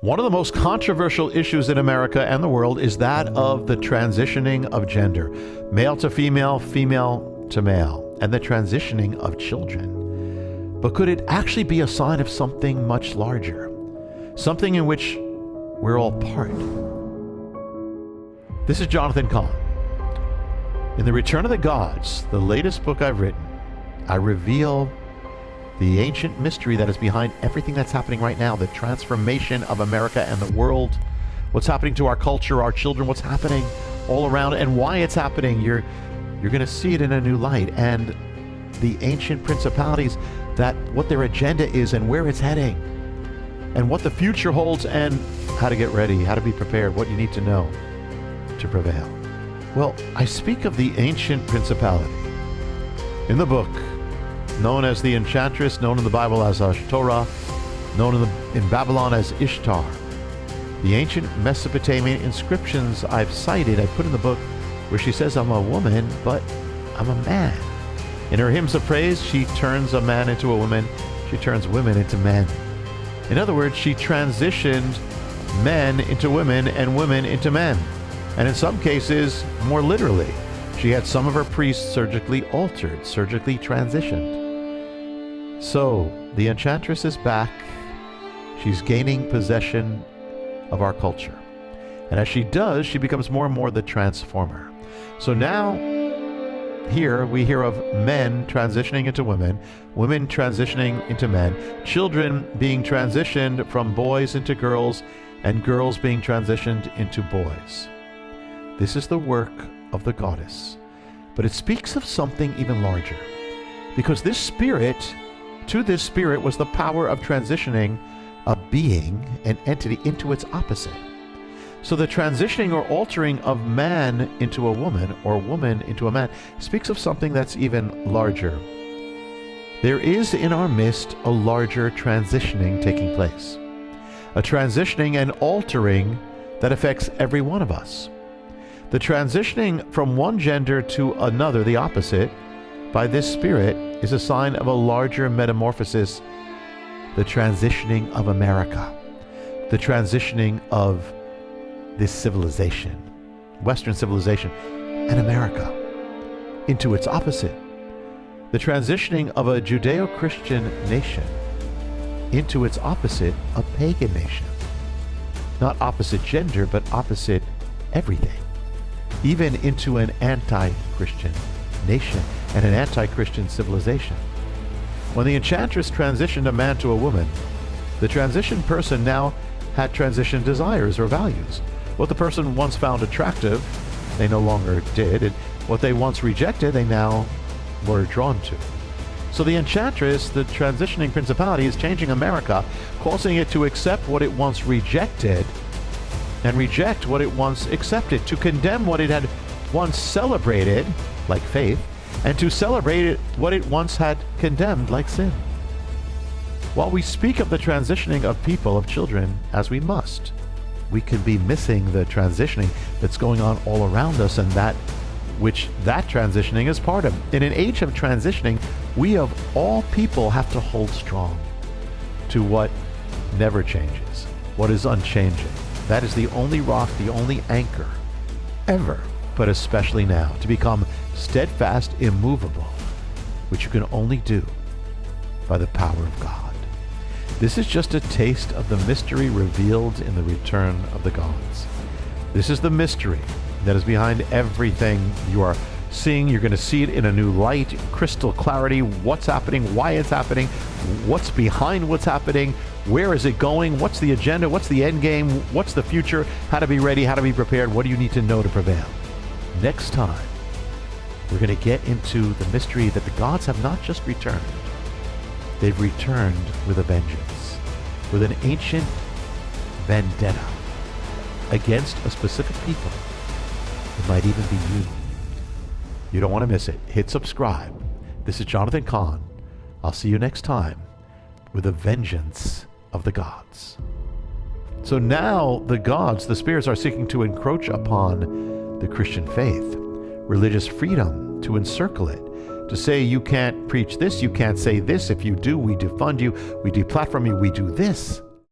One of the most controversial issues in America and the world is that of the transitioning of gender, male to female, female to male, and the transitioning of children. But could it actually be a sign of something much larger? Something in which we're all part? This is Jonathan Cahn. In The Return of the Gods, the latest book I've written, I reveal the ancient mystery that is behind everything that's happening right now, the transformation of America and the world, what's happening to our culture, our children, what's happening all around, and why it's happening. You're going to see it in a new light, and the ancient principalities, that what their agenda is and where it's heading, and what the future holds, and how to get ready, how to be prepared, what you need to know to prevail. Well, I speak of the ancient principality in the book, known as the Enchantress, known in the Bible as Ashtoreth, known in Babylon as Ishtar. The ancient Mesopotamian inscriptions I've cited, I put in the book, where she says, I'm a woman, but I'm a man. In her hymns of praise, she turns a man into a woman. She turns women into men. In other words, she transitioned men into women and women into men. And in some cases, more literally, she had some of her priests surgically altered, surgically transitioned. So, the Enchantress is back. She's gaining possession of our culture. And as she does, she becomes more and more the transformer. So now, here we hear of men transitioning into women, women transitioning into men, children being transitioned from boys into girls, and girls being transitioned into boys. This is the work of the goddess. But it speaks of something even larger. Because this spirit, to this spirit was the power of transitioning a being, an entity, into its opposite. So the transitioning or altering of man into a woman or woman into a man speaks of something that's even larger. There is in our midst a larger transitioning taking place. A transitioning and altering that affects every one of us. The transitioning from one gender to another, the opposite, by this spirit is a sign of a larger metamorphosis, the transitioning of America, the transitioning of this civilization, Western civilization, and America, into its opposite, the transitioning of a Judeo-Christian nation into its opposite, a pagan nation. Not opposite gender, but opposite everything. Even into an anti-Christian nation and an anti-Christian civilization. When the Enchantress transitioned a man to a woman, the transitioned person now had transitioned desires or values. What the person once found attractive, they no longer did, and what they once rejected, they now were drawn to. So the Enchantress, the transitioning principality, is changing America, causing it to accept what it once rejected and reject what it once accepted, to condemn what it had once celebrated, like faith, and to celebrate what it once had condemned, like sin. While we speak of the transitioning of people, of children, as we must, we could be missing the transitioning that's going on all around us, and that which that transitioning is part of. In an age of transitioning, we of all people have to hold strong to what never changes, what is unchanging. That is the only rock, the only anchor, ever, but especially now, to become steadfast, immovable, which you can only do by the power of God. This is just a taste of the mystery revealed in the Return of the Gods. This is the mystery that is behind everything you are seeing. You're going to see it in a new light, crystal clarity, what's happening, why it's happening, what's behind what's happening, where is it going, what's the agenda, what's the end game, what's the future, how to be ready, how to be prepared, what do you need to know to prevail. Next time, we're going to get into the mystery that the gods have not just returned, they've returned with a vengeance, with an ancient vendetta against a specific people. It might even be you. You don't want to miss it. Hit subscribe. This is Jonathan Cahn. I'll see you next time with the vengeance of the gods. So now the gods, the spirits, are seeking to encroach upon the Christian faith, religious freedom, to encircle it, to say you can't preach this, you can't say this. If you do, we defund you, we deplatform you, we do this.